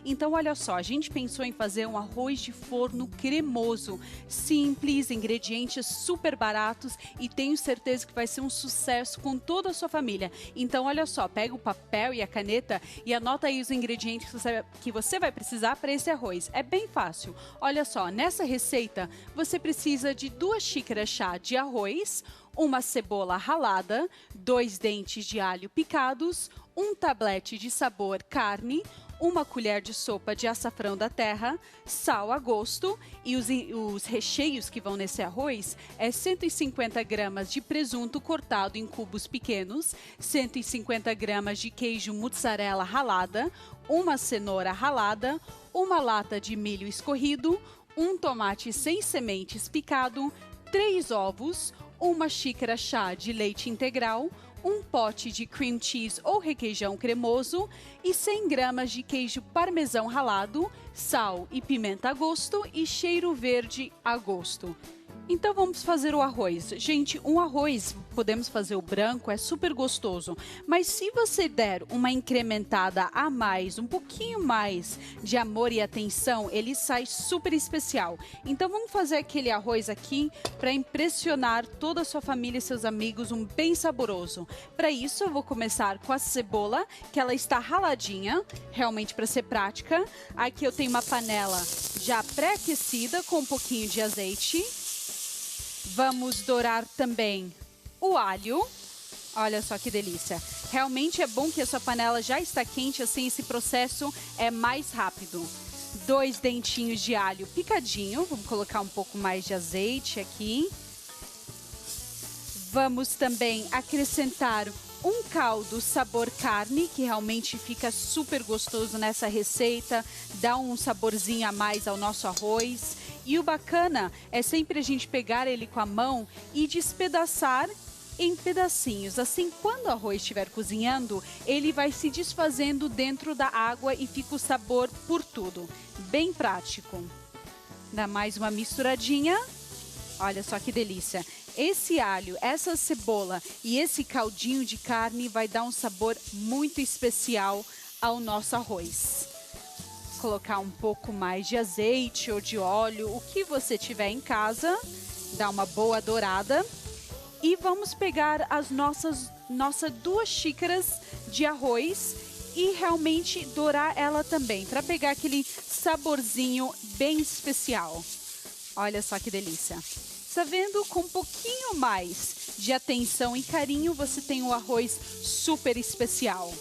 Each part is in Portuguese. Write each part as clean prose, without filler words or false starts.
Então, olha só, a gente pensou em fazer um arroz de forno cremoso, simples, ingredientes super baratos e tenho certeza que vai ser um sucesso com toda a sua família. Então, olha só, pega o papel e a caneta e anota aí os ingredientes que você vai precisar para esse arroz. É bem fácil. Olha só, nessa receita você precisa de 2 xícaras chá de arroz, uma cebola ralada, 2 dentes de alho picados, um tablete de sabor carne, uma colher de sopa de açafrão da terra, sal a gosto e os recheios que vão nesse arroz é 150 gramas de presunto cortado em cubos pequenos, 150 gramas de queijo mussarela ralada, uma cenoura ralada, uma lata de milho escorrido, um tomate sem sementes picado, 3 ovos, uma xícara chá de leite integral, um pote de cream cheese ou requeijão cremoso e 100 gramas de queijo parmesão ralado, sal e pimenta a gosto e cheiro verde a gosto. Então vamos fazer o arroz. Gente, um arroz, podemos fazer o branco, é super gostoso. Mas se você der uma incrementada a mais, um pouquinho mais de amor e atenção, ele sai super especial. Então vamos fazer aquele arroz aqui para impressionar toda a sua família e seus amigos, um bem saboroso. Para isso eu vou começar com a cebola, que ela está raladinha, realmente para ser prática. Aqui eu tenho uma panela já pré-aquecida com um pouquinho de azeite. Vamos dourar também o alho. Olha só que delícia. Realmente é bom que a sua panela já está quente, assim esse processo é mais rápido. 2 dentinhos de alho picadinho. Vamos colocar um pouco mais de azeite aqui. Vamos também acrescentar um caldo sabor carne, que realmente fica super gostoso nessa receita, dá um saborzinho a mais ao nosso arroz. E o bacana é sempre a gente pegar ele com a mão e despedaçar em pedacinhos. Assim, quando o arroz estiver cozinhando, ele vai se desfazendo dentro da água e fica o sabor por tudo. Bem prático. Dá mais uma misturadinha. Olha só que delícia. Esse alho, essa cebola e esse caldinho de carne vai dar um sabor muito especial ao nosso arroz. Colocar um pouco mais de azeite ou de óleo, o que você tiver em casa, dá uma boa dourada. E vamos pegar as nossas 2 xícaras de arroz e realmente dourar ela também, para pegar aquele saborzinho bem especial. Olha só que delícia. Está vendo? Com um pouquinho mais de atenção e carinho, você tem um arroz super especial.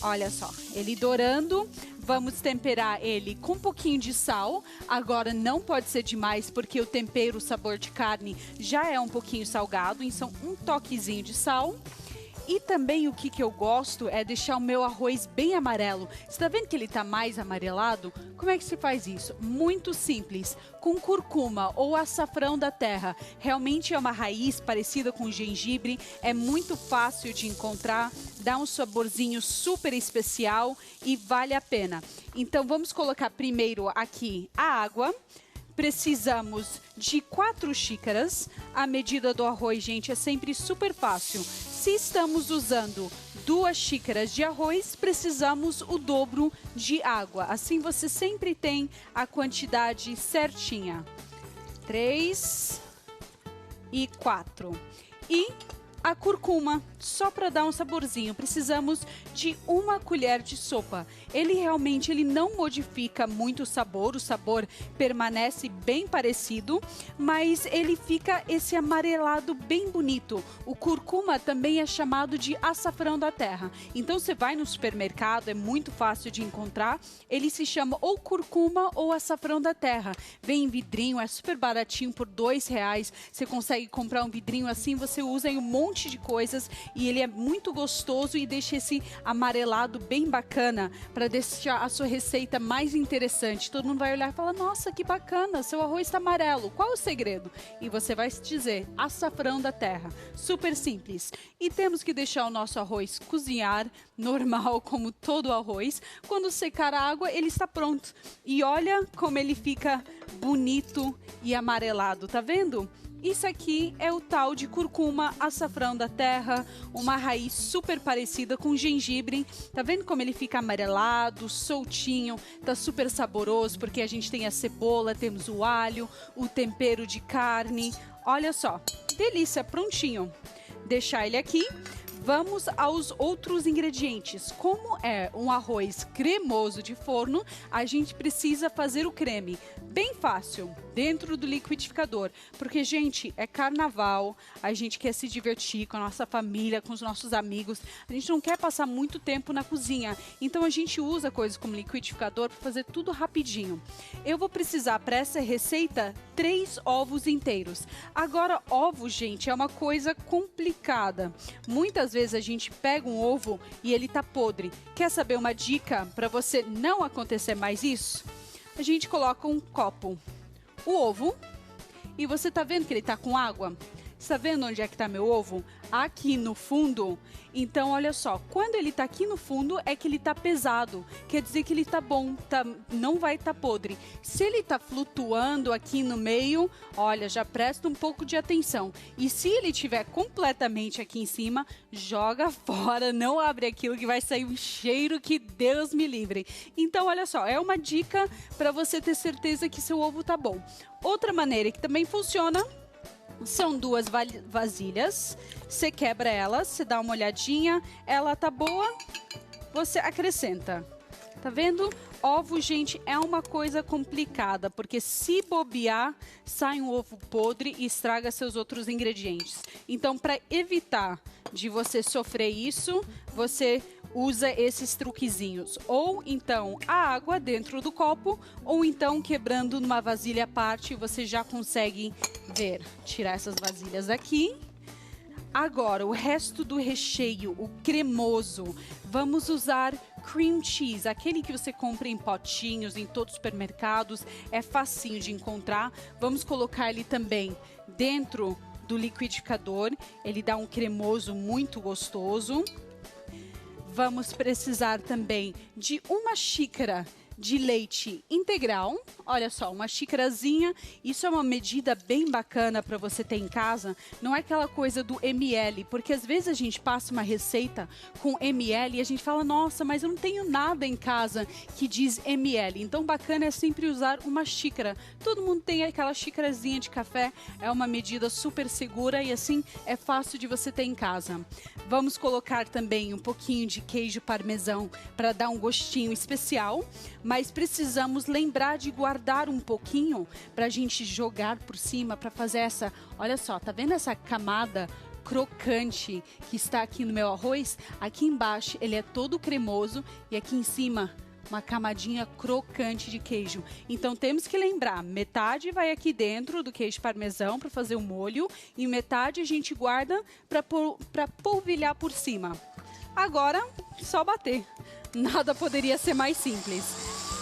Olha só, ele dourando, vamos temperar ele com um pouquinho de sal. Agora não pode ser demais, porque o tempero, o sabor de carne já é um pouquinho salgado, então um toquezinho de sal. E também o que eu gosto é deixar o meu arroz bem amarelo. Você tá vendo que ele tá mais amarelado? Como é que se faz isso? Muito simples. Com cúrcuma ou açafrão da terra. Realmente é uma raiz parecida com gengibre. É muito fácil de encontrar. Dá um saborzinho super especial e vale a pena. Então vamos colocar primeiro aqui a água. Precisamos de 4 xícaras. A medida do arroz, gente, é sempre super fácil. Se estamos usando 2 xícaras de arroz, precisamos o dobro de água. Assim você sempre tem a quantidade certinha. 3 e 4. E a cúrcuma, só para dar um saborzinho, precisamos de 1 colher de sopa. Ele realmente não modifica muito o sabor permanece bem parecido, mas ele fica esse amarelado bem bonito. O cúrcuma também é chamado de açafrão da terra. Então você vai no supermercado, é muito fácil de encontrar, ele se chama ou cúrcuma ou açafrão da terra. Vem em vidrinho, é super baratinho, por R$2. Você consegue comprar um vidrinho assim, você usa em um monte de coisas e ele é muito gostoso e deixa esse amarelado bem bacana para deixar a sua receita mais interessante. Todo mundo vai olhar e falar: nossa, que bacana, seu arroz está amarelo, qual é o segredo? E você vai dizer: açafrão da terra. Super simples. E temos que deixar o nosso arroz cozinhar normal, como todo arroz. Quando secar a água, ele está pronto. E olha como ele fica bonito e amarelado, tá vendo? Isso aqui é o tal de curcuma, açafrão da terra, uma raiz super parecida com gengibre. Tá vendo como ele fica amarelado, soltinho, tá super saboroso, porque a gente tem a cebola, temos o alho, o tempero de carne. Olha só, delícia, prontinho. Deixar ele aqui. Vamos aos outros ingredientes. Como é um arroz cremoso de forno, a gente precisa fazer o creme. Bem fácil, dentro do liquidificador. Porque, gente, é carnaval, a gente quer se divertir com a nossa família, com os nossos amigos. A gente não quer passar muito tempo na cozinha. Então, a gente usa coisas como liquidificador para fazer tudo rapidinho. Eu vou precisar, para essa receita, 3 ovos inteiros. Agora, ovo, gente, é uma coisa complicada. Muitas vezes a gente pega um ovo e ele tá podre. Quer saber uma dica para você não acontecer mais isso? A gente coloca um copo, o ovo, e você tá vendo que ele tá com água? Está vendo onde é que tá meu ovo? Aqui no fundo. Então, olha só, quando ele tá aqui no fundo, é que ele tá pesado. Quer dizer que ele tá bom, não vai tá podre. Se ele tá flutuando aqui no meio, olha, já presta um pouco de atenção. E se ele tiver completamente aqui em cima, joga fora, não abre aquilo que vai sair um cheiro que Deus me livre. Então, olha só, é uma dica para você ter certeza que seu ovo tá bom. Outra maneira que também funciona são 2 vasilhas, você quebra elas, você dá uma olhadinha, ela tá boa, você acrescenta. Tá vendo? Ovo, gente, é uma coisa complicada, porque se bobear, sai um ovo podre e estraga seus outros ingredientes. Então, para evitar de você sofrer isso, você usa esses truquezinhos. Ou então a água dentro do copo, ou então quebrando numa vasilha à parte, você já consegue ver. Tirar essas vasilhas daqui. Agora, o resto do recheio, o cremoso, vamos usar cream cheese, aquele que você compra em potinhos, em todos os supermercados, é facinho de encontrar. Vamos colocar ele também dentro do liquidificador, ele dá um cremoso muito gostoso. Vamos precisar também de 1 xícara de leite integral. Olha só, uma xícarazinha. Isso é uma medida bem bacana para você ter em casa. Não é aquela coisa do ml, porque às vezes a gente passa uma receita com ml e a gente fala, nossa, mas eu não tenho nada em casa que diz ml. Então, bacana é sempre usar uma xícara. Todo mundo tem aquela xícarazinha de café. É uma medida super segura e assim é fácil de você ter em casa. Vamos colocar também um pouquinho de queijo parmesão para dar um gostinho especial. Mas precisamos lembrar de guardar um pouquinho para a gente jogar por cima, para fazer essa... Olha só, tá vendo essa camada crocante que está aqui no meu arroz? Aqui embaixo ele é todo cremoso e aqui em cima uma camadinha crocante de queijo. Então temos que lembrar, metade vai aqui dentro do queijo parmesão para fazer o molho e metade a gente guarda para polvilhar por cima. Agora, só bater. Nada poderia ser mais simples.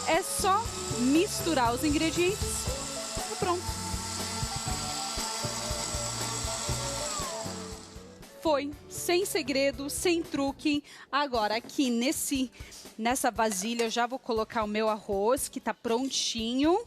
É só misturar os ingredientes e pronto. Foi, sem segredo, sem truque. Agora, aqui nessa vasilha, eu já vou colocar o meu arroz, que está prontinho.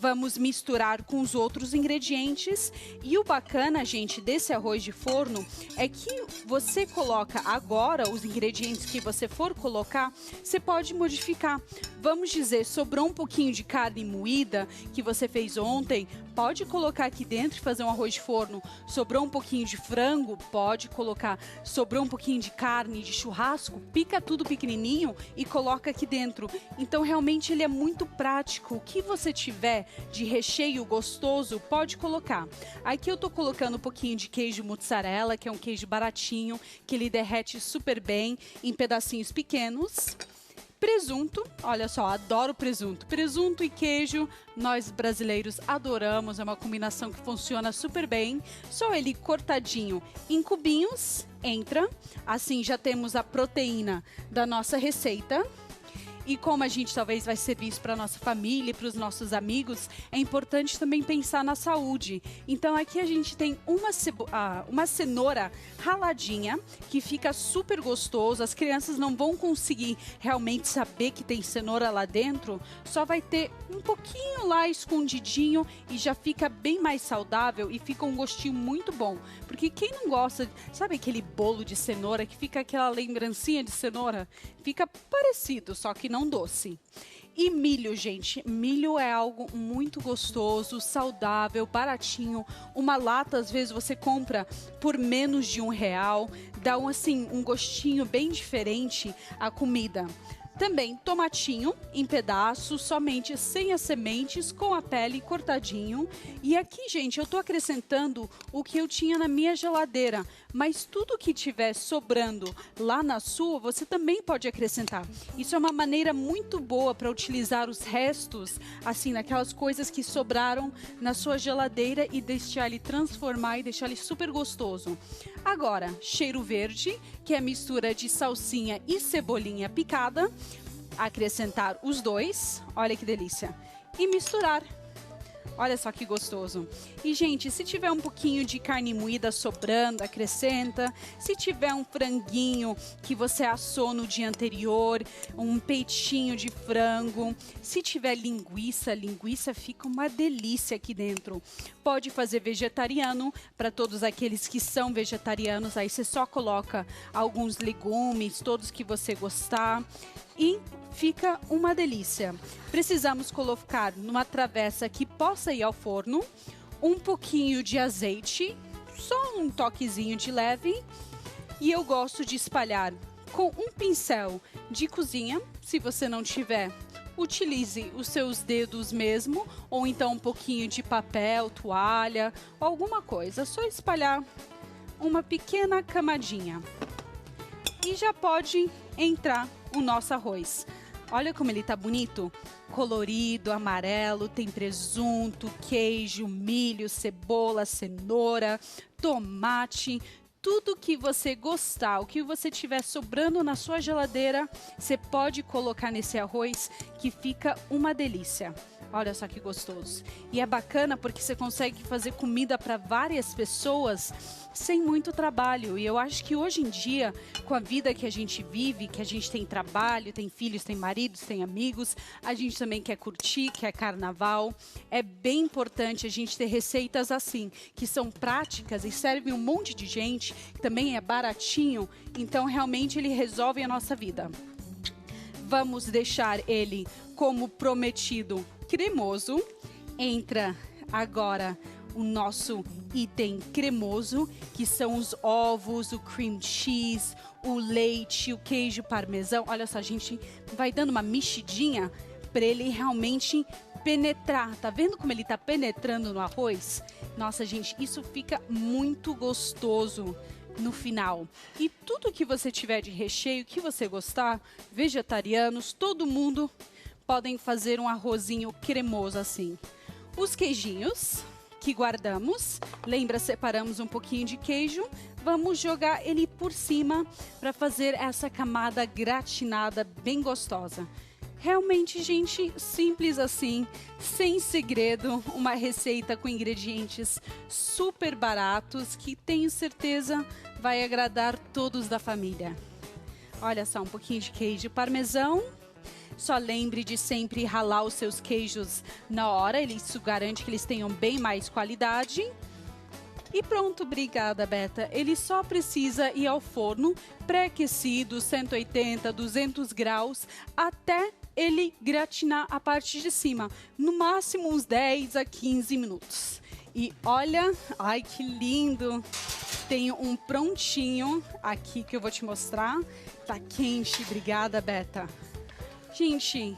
Vamos misturar com os outros ingredientes. E o bacana, gente, desse arroz de forno é que você coloca agora os ingredientes que você for colocar, você pode modificar. Vamos dizer, sobrou um pouquinho de carne moída que você fez ontem, pode colocar aqui dentro e fazer um arroz de forno. Sobrou um pouquinho de frango, pode colocar. Sobrou um pouquinho de carne de churrasco, pica tudo pequenininho e coloca aqui dentro. Então, realmente, ele é muito prático. O que você tiver de recheio gostoso, pode colocar. Aqui eu tô colocando um pouquinho de queijo mozzarella, que é um queijo baratinho, que ele derrete super bem em pedacinhos pequenos. Presunto, olha só, adoro presunto. Presunto e queijo, nós brasileiros adoramos, é uma combinação que funciona super bem. Só ele cortadinho em cubinhos, entra. Assim já temos a proteína da nossa receita. E como a gente talvez vai servir isso para nossa família e para os nossos amigos, é importante também pensar na saúde. Então aqui a gente tem uma cenoura raladinha, que fica super gostoso. As crianças não vão conseguir realmente saber que tem cenoura lá dentro, só vai ter um pouquinho lá escondidinho e já fica bem mais saudável e fica um gostinho muito bom. Porque quem não gosta, sabe aquele bolo de cenoura que fica aquela lembrancinha de cenoura? Fica parecido, só que não doce. E milho, gente. Milho é algo muito gostoso, saudável, baratinho. Uma lata, às vezes, você compra por menos de R$1. Dá um gostinho bem diferente à comida. Também tomatinho em pedaços, somente sem as sementes, com a pele cortadinho. E aqui, gente, eu tô acrescentando o que eu tinha na minha geladeira. Mas tudo que tiver sobrando lá na sua, você também pode acrescentar. Isso é uma maneira muito boa para utilizar os restos, assim, naquelas coisas que sobraram na sua geladeira e deixar ele transformar e deixar ele super gostoso. Agora, cheiro verde, que é a mistura de salsinha e cebolinha picada. Acrescentar os dois, olha que delícia, e misturar. Olha só que gostoso. E, gente, se tiver um pouquinho de carne moída sobrando, acrescenta. Se tiver um franguinho que você assou no dia anterior, um peitinho de frango. Se tiver linguiça, linguiça fica uma delícia aqui dentro. Pode fazer vegetariano, para todos aqueles que são vegetarianos. Aí você só coloca alguns legumes, todos que você gostar. E fica uma delícia. Precisamos colocar numa travessa que possa ir ao forno, um pouquinho de azeite, só um toquezinho de leve. E eu gosto de espalhar com um pincel de cozinha. Se você não tiver, utilize os seus dedos mesmo, ou então um pouquinho de papel, toalha, alguma coisa. Só espalhar uma pequena camadinha. E já pode entrar o nosso arroz. Olha como ele tá bonito, colorido, amarelo, tem presunto, queijo, milho, cebola, cenoura, tomate, tudo que você gostar, o que você tiver sobrando na sua geladeira, você pode colocar nesse arroz que fica uma delícia. Olha só que gostoso. E é bacana porque você consegue fazer comida para várias pessoas sem muito trabalho. E eu acho que hoje em dia, com a vida que a gente vive, que a gente tem trabalho, tem filhos, tem maridos, tem amigos, a gente também quer curtir, quer carnaval. É bem importante a gente ter receitas assim, que são práticas e servem um monte de gente, também é baratinho, então realmente ele resolve a nossa vida. Vamos deixar ele como prometido cremoso. Entra agora o nosso item cremoso, que são os ovos, o cream cheese, o leite, o queijo parmesão. Olha só, a gente vai dando uma mexidinha para ele realmente penetrar. Tá vendo como ele tá penetrando no arroz? Nossa, gente, isso fica muito gostoso no final. E tudo que você tiver de recheio, que você gostar, vegetarianos, todo mundo podem fazer um arrozinho cremoso assim. Os queijinhos que guardamos, lembra, separamos um pouquinho de queijo, vamos jogar ele por cima para fazer essa camada gratinada bem gostosa. Realmente, gente, simples assim, sem segredo, uma receita com ingredientes super baratos que tenho certeza vai agradar todos da família. Olha só, um pouquinho de queijo parmesão. Só lembre de sempre ralar os seus queijos na hora, isso garante que eles tenham bem mais qualidade. E pronto, obrigada, Beta. Ele só precisa ir ao forno pré-aquecido, 180, 200 graus, até ele gratinar a parte de cima. No máximo uns 10 a 15 minutos. E olha, ai que lindo! Tenho um prontinho aqui que eu vou te mostrar. Tá quente, obrigada, Beta. Gente,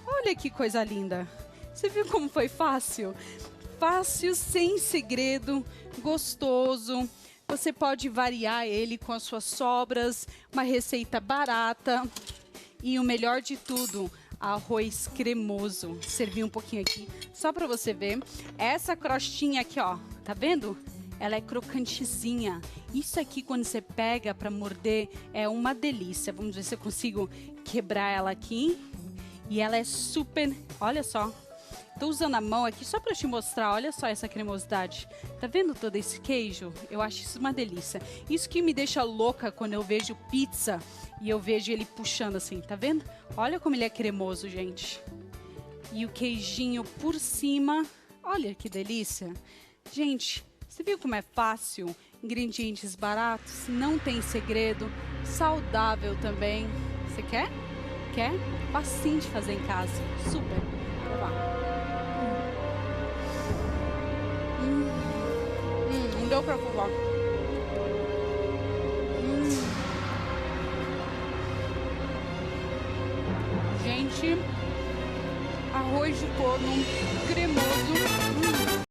olha que coisa linda. Você viu como foi fácil? Fácil, sem segredo, gostoso. Você pode variar ele com as suas sobras, uma receita barata. E o melhor de tudo, arroz cremoso. Servi um pouquinho aqui, só para você ver. Essa crostinha aqui, ó, tá vendo? ela é crocantezinha. Isso aqui, quando você pega para morder, é uma delícia. Vamos ver se eu consigo quebrar ela aqui. E ela é super... Olha só. Tô usando a mão aqui só para te mostrar. Olha só essa cremosidade. Tá vendo todo esse queijo? Eu acho isso uma delícia. Isso que me deixa louca quando eu vejo pizza e eu vejo ele puxando assim. Tá vendo? Olha como ele é cremoso, gente. E o queijinho por cima. Olha que delícia. Gente, você viu como é fácil? Ingredientes baratos, não tem segredo, saudável também. Você quer? Quer? Facinho de fazer em casa. Super. Vamos lá. Não deu pra provar. Gente, arroz de forno cremoso.